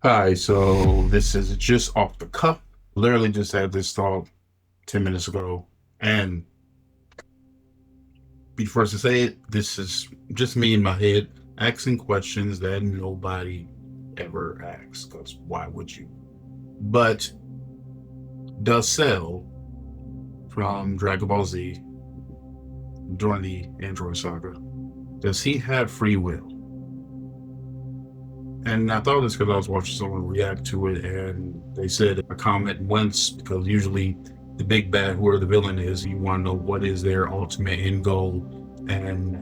Hi, so this is just off the cuff. Literally just had this thought 10 minutes ago. And before to say it, this is just me in my head asking questions that nobody ever asks, because why would you? But does Cell from Dragon Ball Z during the Android Saga, does he have free will? And I thought this because I was watching someone react to it, and they said a comment once because usually the big bad, whoever the villain is, you want to know what is their ultimate end goal. And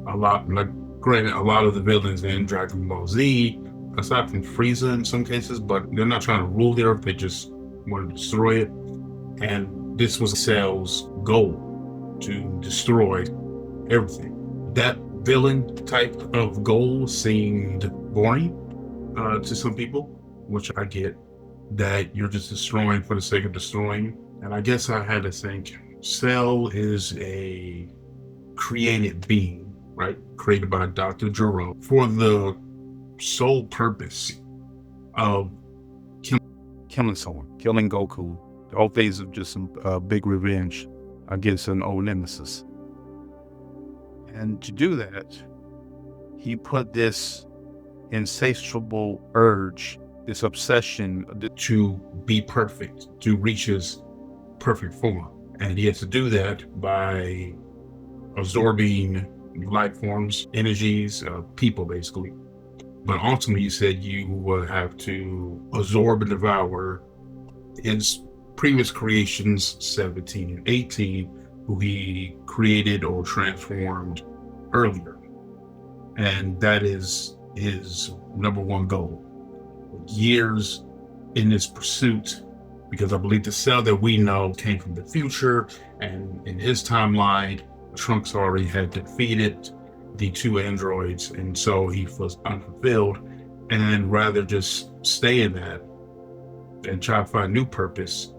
a lot, like, granted, a lot of the villains in Dragon Ball Z, aside from Frieza in some cases, but they're not trying to rule the earth; they just want to destroy it. And this was Cell's goal, to destroy everything. That villain type of goal seemed boring to some people, which I get, that you're just destroying for the sake of destroying. And I guess I had to think Cell is a created being, right? Created by Dr. Gero for the sole purpose of killing someone, killing Goku. The whole phase of just some big revenge against an old nemesis. And to do that, he put this insatiable urge, this obsession to be perfect, to reach his perfect form. And he has to do that by absorbing life forms, energies, people, basically. But ultimately, you said you will have to absorb and devour his previous creations, 17 and 18, who he created or transformed earlier. And that is his number one goal. Years in this pursuit, because I believe the Cell that we know came from the future, and in his timeline, Trunks already had defeated the two androids, and so he was unfulfilled. And rather just stay in that and try to find new purpose,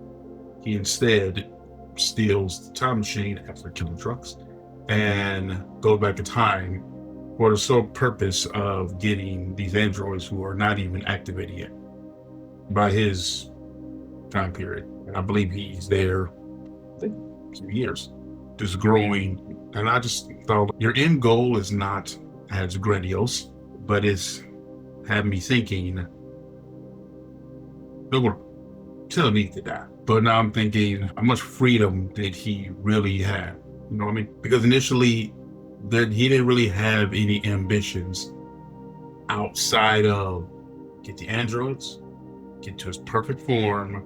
he instead steals the time machine after killing Trunks and goes back in time for the sole purpose of getting these androids who are not even activated yet by his time period. And I believe he's there, I think, 2 years, just growing. And I just thought your end goal is not as grandiose, but it's had me thinking, they were telling me to die. But now I'm thinking, how much freedom did he really have? You know what I mean? Because initially, that he didn't really have any ambitions outside of get the androids, get to his perfect form,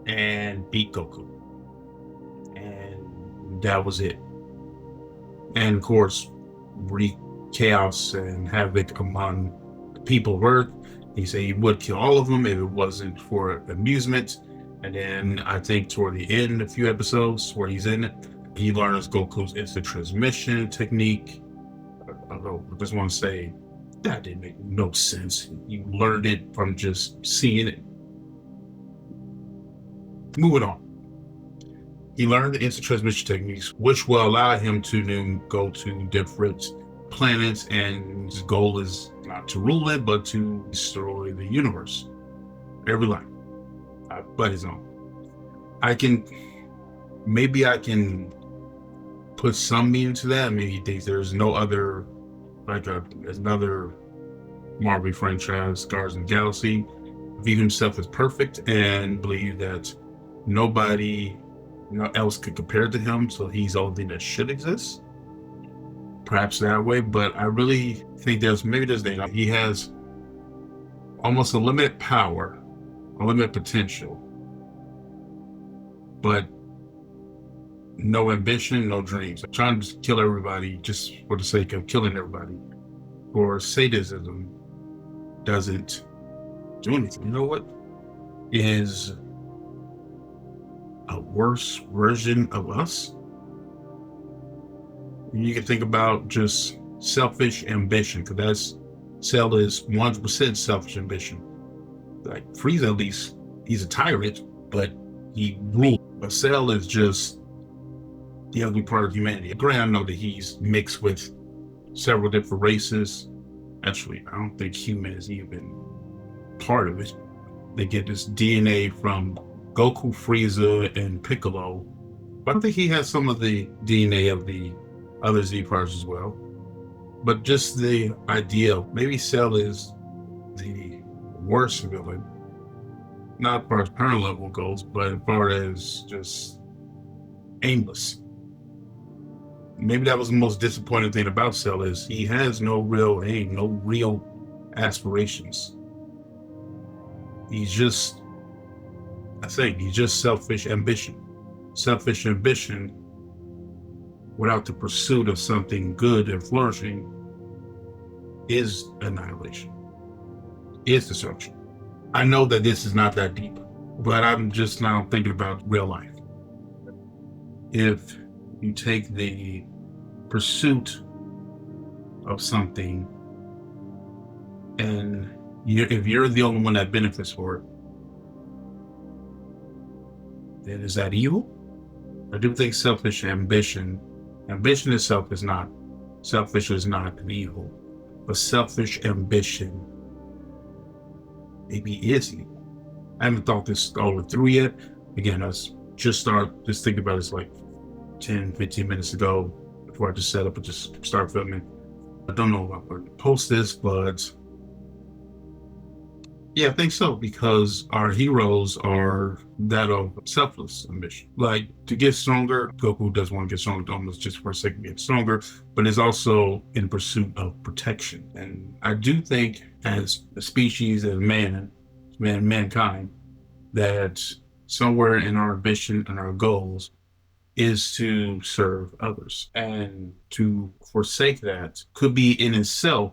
and beat Goku. And that was it. And of course, wreak chaos and havoc among the people of Earth. He said he would kill all of them if it wasn't for amusement. And then I think toward the end, a few episodes where he's in it, he learns Goku's instant transmission technique. I just want to say that didn't make no sense. You learned it from just seeing it. Moving on. He learned the instant transmission techniques, which will allow him to go to different planets, and his goal is not to rule it, but to destroy the universe. Every life, but his own. Maybe I can put some meaning to that. Maybe he thinks there's no other, there's another Marvel franchise, Guardians of the Galaxy, view himself as perfect and believe that nobody else could compare to him, so he's the only thing that should exist. Perhaps that way, but I really think there's he has almost unlimited power, unlimited potential, but no ambition, no dreams. I'm trying to kill everybody just for the sake of killing everybody. Or sadism doesn't do anything. You know what is a worse version of us? You can think about just selfish ambition, because that's Cell is 100% selfish ambition. Like Frieza, at least he's a tyrant, but he rules. But Cell is just the ugly part of humanity. Granted, I know that he's mixed with several different races. Actually, I don't think human is even part of it. They get this DNA from Goku, Frieza, and Piccolo. But I think he has some of the DNA of the other Z parts as well. But just the idea of maybe Cell is the worst villain, not as far as power level goes, but as far as just aimless. Maybe that was the most disappointing thing about Cell is he has no real aim, no real aspirations. He's just, I think, he's just selfish ambition. Selfish ambition without the pursuit of something good and flourishing is annihilation, is destruction. I know that this is not that deep, but I'm just now thinking about real life. If you take the pursuit of something and if you're the only one that benefits for it, then is that evil? I do think selfish ambition itself is not, selfish is not an evil, but selfish ambition maybe is evil. I haven't thought this all the way through yet. Again, I just thinking about this like 10, 15 minutes ago before I just set up and just start filming. I don't know if I'm going to post this, but yeah, I think so, because our heroes are that of selfless ambition. Like, to get stronger, Goku doesn't want to get stronger almost just for the sake of getting stronger, but is also in pursuit of protection. And I do think as a species, as mankind, that somewhere in our ambition and our goals is to serve others. And to forsake that could be in itself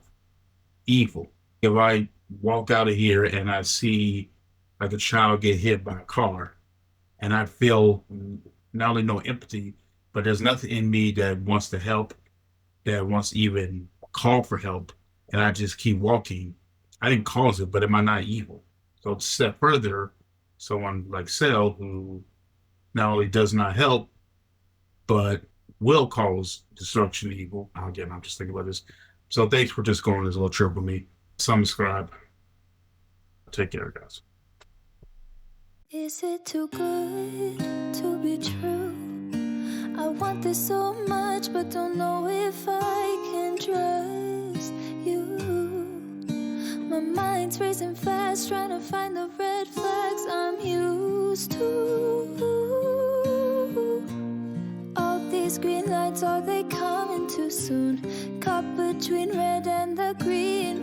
evil. If I walk out of here and I see like a child get hit by a car, and I feel not only no empathy, but there's nothing in me that wants to help, that wants to even call for help, and I just keep walking, I didn't cause it, but am I not evil? So to step further, someone like Cell, who not only does not help, but will cause destruction and evil. Again, I'm just thinking about this. So thanks for just going on this little trip with me. Subscribe. Take care, guys. Is it too good to be true? I want this so much, but don't know if I can trust you. My mind's racing fast, trying to find the red flags I'm used to. All these green lights, are they coming too soon? Caught between red and the green.